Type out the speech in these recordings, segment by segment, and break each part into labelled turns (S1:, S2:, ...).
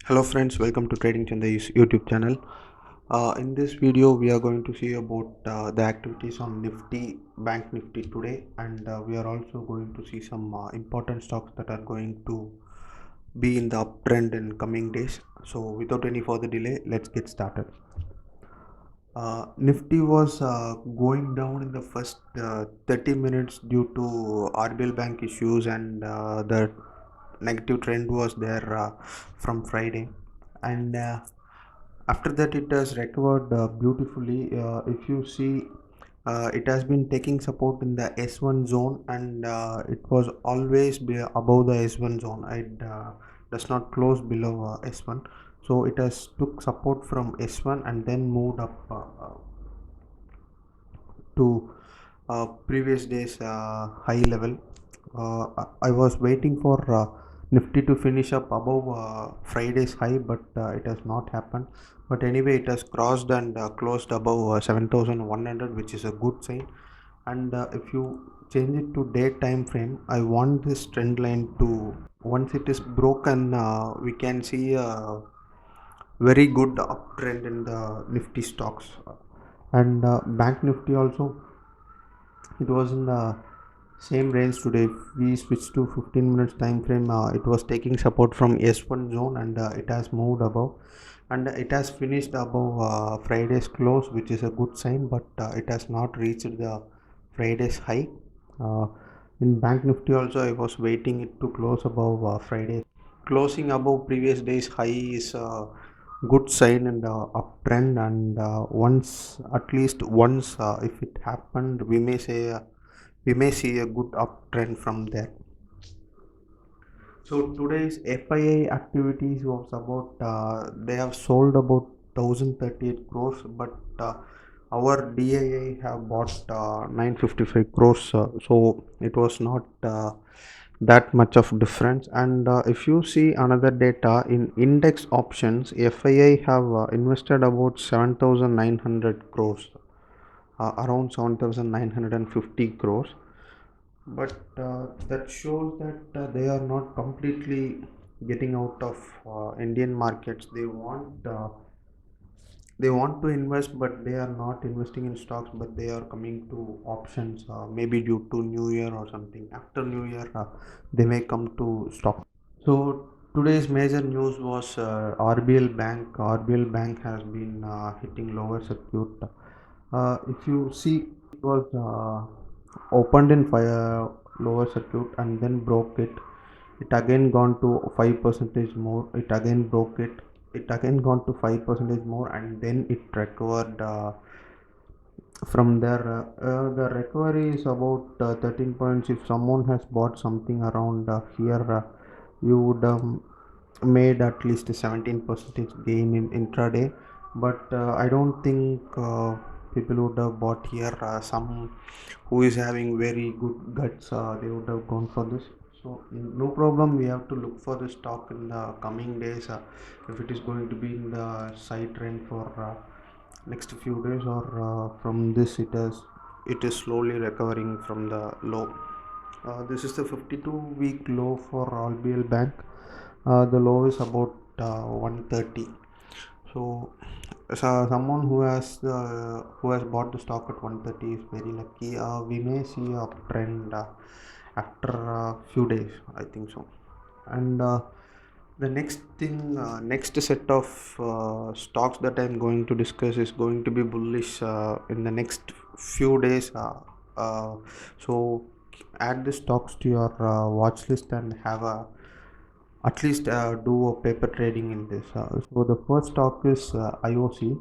S1: Hello friends, welcome to Trading Chandai's YouTube channel. In this video, we are going to see about the activities on Nifty, Bank Nifty today, and we are also going to see some important stocks that are going to be in the uptrend in coming days. So, without any further delay, let's get started. Nifty was going down in the first 30 minutes due to RBL Bank issues, and the negative trend was there from Friday. And after that, it has recovered beautifully. If you see, it has been taking support in the S1 zone, and it was always be above the S1 zone. It does not close below S1, so it has took support from S1 and then moved up to previous days high level. I was waiting for Nifty to finish up above Friday's high, but it has not happened. But anyway, it has crossed and closed above 7,100, which is a good sign. And if you change it to day time frame, I want this trend line to, once it is broken, we can see a very good uptrend in the Nifty stocks. And Bank Nifty also, it was in the same range today. If we switch to 15 minutes time frame, it was taking support from S1 zone, and it has moved above, and it has finished above Friday's close, which is a good sign, but it has not reached the Friday's high. uh, in Bank Nifty also, I was waiting it to close above Friday. Closing above previous day's high is a good sign and uptrend, and once, at least once, if it happened, we may see a good uptrend from there. So today's FII activities was about they have sold about 1038 crores, but our DII have bought 955 crores, so it was not that much of difference. And if you see another data in index options, FII have invested about 7900 crores, around 7950 crores, but that shows that they are not completely getting out of Indian markets. They want to invest, but they are not investing in stocks, but they are coming to options, maybe due to New Year or something. After New Year, they may come to stock. So today's major news was RBL Bank. RBL Bank has been hitting lower circuit. If you see, it was opened in fire lower circuit and then broke it. It again gone to 5% more. It again broke it. It again gone to 5% more, and then it recovered. From there, the recovery is about 13 points. If someone has bought something around here, you would made at least a 17% gain in intraday, but I don't think people would have bought here. Some who is having very good guts, they would have gone for this. So no problem, we have to look for the stock in the coming days, if it is going to be in the side trend for next few days, or from this it is slowly recovering from the low. This is the 52-week low for RBL Bank. The low is about 130. So someone who has bought the stock at 130 is very lucky. We may see a trend after a few days, I think so. And the next thing, next set of stocks that I'm going to discuss is going to be bullish in the next few days. Uh, so add the stocks to your watch list and have a at least do a paper trading in this. So the first stock is IOC.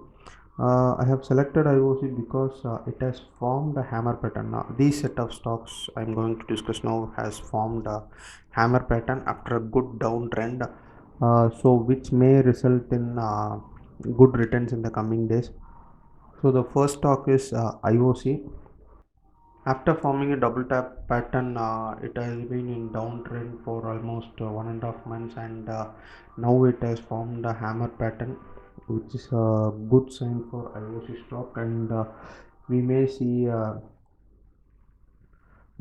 S1: I have selected IOC because it has formed a hammer pattern. Now, these set of stocks I'm going to discuss now has formed a hammer pattern after a good downtrend, so which may result in good returns in the coming days. So the first stock is IOC. After forming a double tap pattern, it has been in downtrend for almost 1.5 months, and now it has formed a hammer pattern, which is a good sign for IOC stock, and we may see a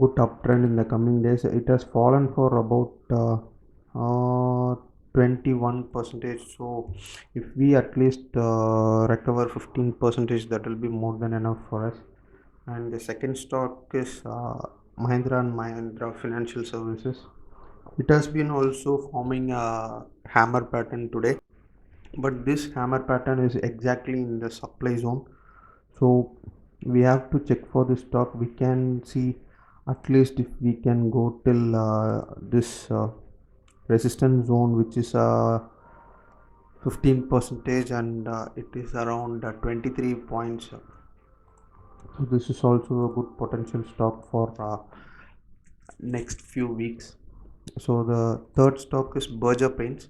S1: good uptrend in the coming days. It has fallen for about 21 percentage. So if we at least recover 15 percentage, that will be more than enough for us. And the second stock is Mahindra and Mahindra Financial Services. It has been also forming a hammer pattern today, but this hammer pattern is exactly in the supply zone. So we have to check for the stock. We can see at least if we can go till this resistance zone, which is 15 percentage, and it is around 23 points. So this is also a good potential stock for next few weeks. So the third stock is Berger Paints.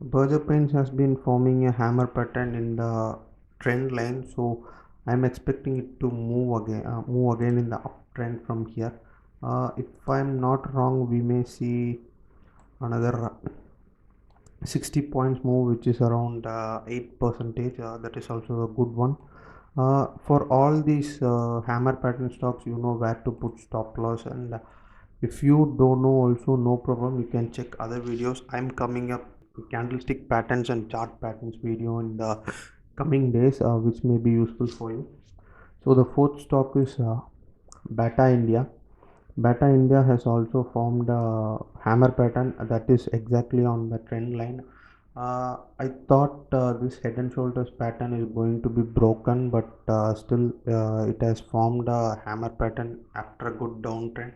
S1: Berger Paints has been forming a hammer pattern in the trend line, so I'm expecting it to move again in the uptrend from here. If I'm not wrong, we may see another 60 points move, which is around 8 percentage. That is also a good one. For all these hammer pattern stocks, you know where to put stop loss, and if you don't know also, no problem, you can check other videos. I'm coming up with candlestick patterns and chart patterns video in the coming days, which may be useful for you. So the fourth stock is Bata India. Bata India has also formed a hammer pattern that is exactly on the trend line. I thought this head and shoulders pattern is going to be broken, but still it has formed a hammer pattern after a good downtrend.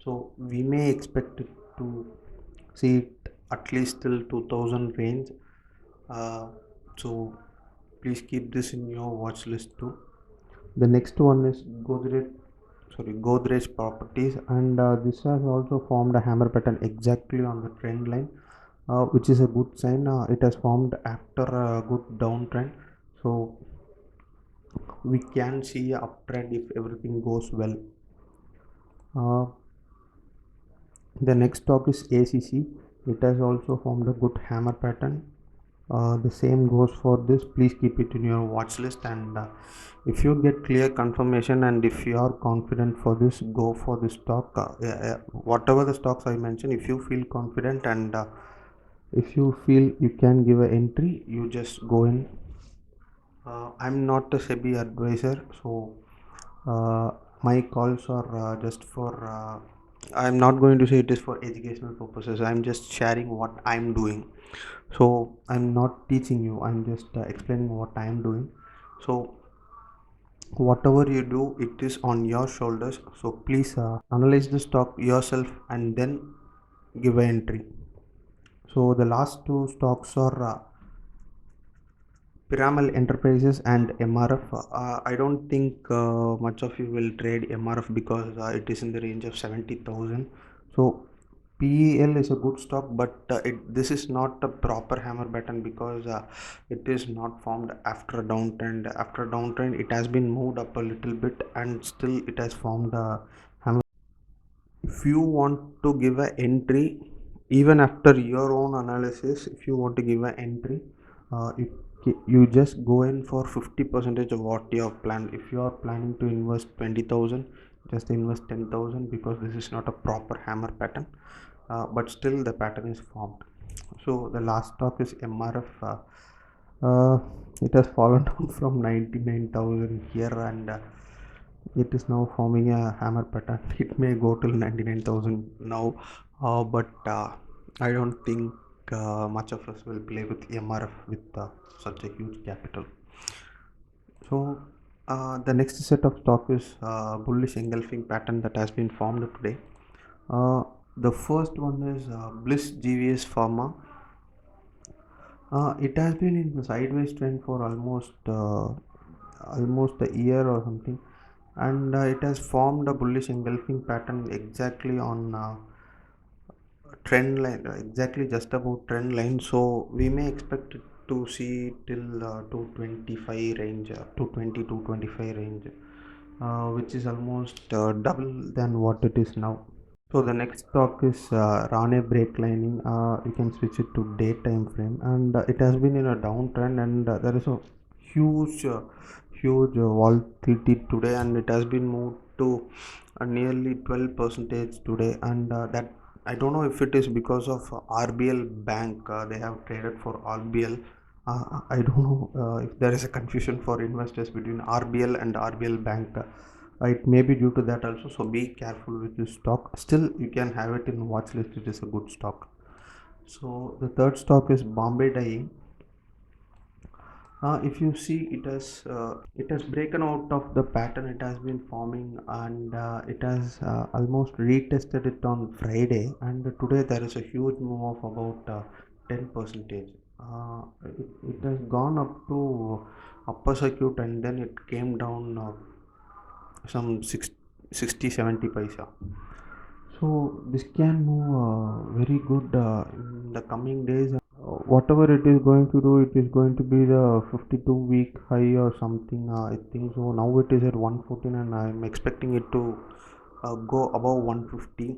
S1: So we may expect it to see it at least till 2000 range. Uh, so please keep this in your watch list too. The next one is Godrej Properties, and this has also formed a hammer pattern exactly on the trend line, which is a good sign. It has formed after a good downtrend, so we can see a uptrend if everything goes well. Uh, the next stock is ACC. It has also formed a good hammer pattern. The same goes for this. Please keep it in your watch list, and if you get clear confirmation and if you are confident for this, go for the stock. Whatever the stocks I mentioned, if you feel confident and if you feel you can give an entry, you just go in. I'm not a SEBI advisor, so uh, my calls are just for. I'm not going to say it is for educational purposes. I'm just sharing what I'm doing. So I'm not teaching you. I'm just explaining what I'm doing. So whatever you do, it is on your shoulders. So please analyze the stock yourself and then give an entry. So the last two stocks are Piramal Enterprises and MRF. I don't think much of you will trade MRF because it is in the range of 70,000. So PEL is a good stock, but this is not a proper hammer pattern because it is not formed after a downtrend. After a downtrend, it has been moved up a little bit and still it has formed a hammer. If you want to give an entry, even after your own analysis, if you want to give an entry, you just go in for 50 percentage of what you have planned. If you are planning to invest 20,000, just invest 10,000 because this is not a proper hammer pattern, but still the pattern is formed. So the last stock is MRF. It has fallen down from 99,000 here, and it is now forming a hammer pattern. It may go till 99,000 now, but I don't think much of us will play with MRF with such a huge capital. So the next set of stock is bullish engulfing pattern that has been formed today. Uh, the first one is Bliss GVS Pharma. It has been in the sideways trend for almost a year or something, and it has formed a bullish engulfing pattern exactly on trend line, exactly just about trend line. So we may expect it to see till 225 range, 220 225 range, which is almost double than what it is now. So the next stock is Rane Brake Lining. You can switch it to day time frame, and it has been in a downtrend, and there is a huge, huge volatility today, and it has been moved to nearly 12 percentage today, and that I don't know if it is because of RBL Bank. They have traded for RBL. I don't know if there is a confusion for investors between RBL and RBL Bank. It may be due to that also. So be careful with this stock. Still, you can have it in watch list. It is a good stock. So the third stock is Bombay Dyeing. If you see, it has broken out of the pattern it has been forming, and it has almost retested it on Friday, and today there is a huge move of about 10 percentage. It has gone up to upper circuit, and then it came down some 60 70 paisa. So this can move very good in the coming days. Whatever it is going to do, it is going to be the 52-week high or something. I think so. Now it is at 114, and I'm expecting it to go above 150.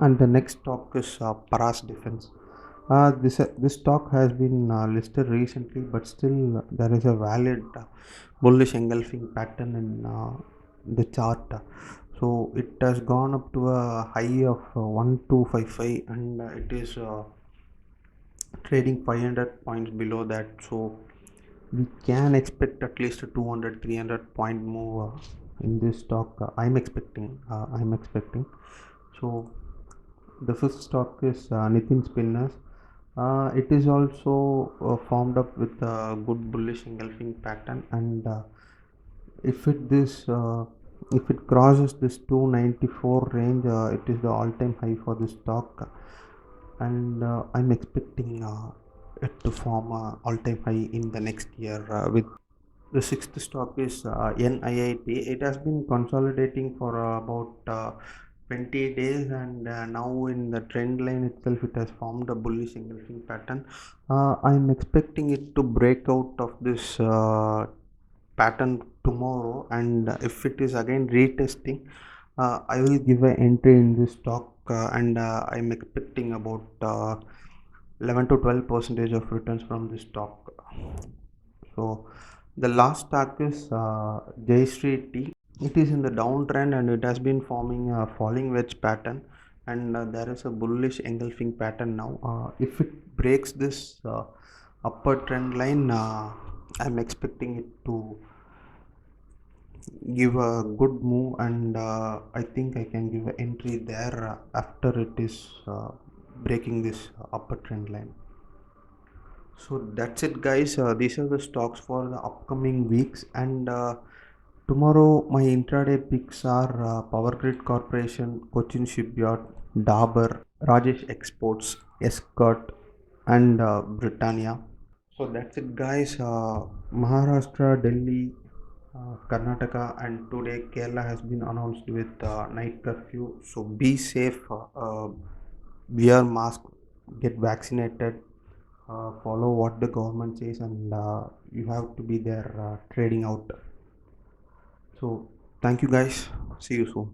S1: And the next stock is Paras Defense. This stock has been listed recently, but still there is a valid bullish engulfing pattern in the chart. So it has gone up to a high of 1255, and it is trading 500 points below that. So we can expect at least a 200 300 point move in this stock. I'm expecting. So the fifth stock is Nitin Spinners. It is also formed up with a good bullish engulfing pattern, and if it this if it crosses this 294 range, it is the all-time high for this stock, and I'm expecting it to form a all-time high in the next year. With the sixth stock is NIIT. It has been consolidating for about 20 days, and now in the trend line itself, it has formed a bullish engulfing pattern. I'm expecting it to break out of this pattern tomorrow, and if it is again retesting, I will give an entry in this stock, and I'm expecting about 11 to 12 percentage of returns from this stock. So the last stock is Jay Street Tea. It is in the downtrend, and it has been forming a falling wedge pattern, and there is a bullish engulfing pattern now. If it breaks this upper trend line, I'm expecting it to give a good move, and I think I can give an entry there after it is breaking this upper trend line. So that's it, guys. These are the stocks for the upcoming weeks, and tomorrow my intraday picks are Power Grid Corporation, Cochin Shipyard, Dabur, Rajesh Exports, Escort, and Britannia. So that's it, guys. Maharashtra, Delhi, Karnataka, and today Kerala has been announced with night curfew. So be safe, wear mask, get vaccinated, follow what the government says, and you have to be there trading out. So thank you, guys. See you soon.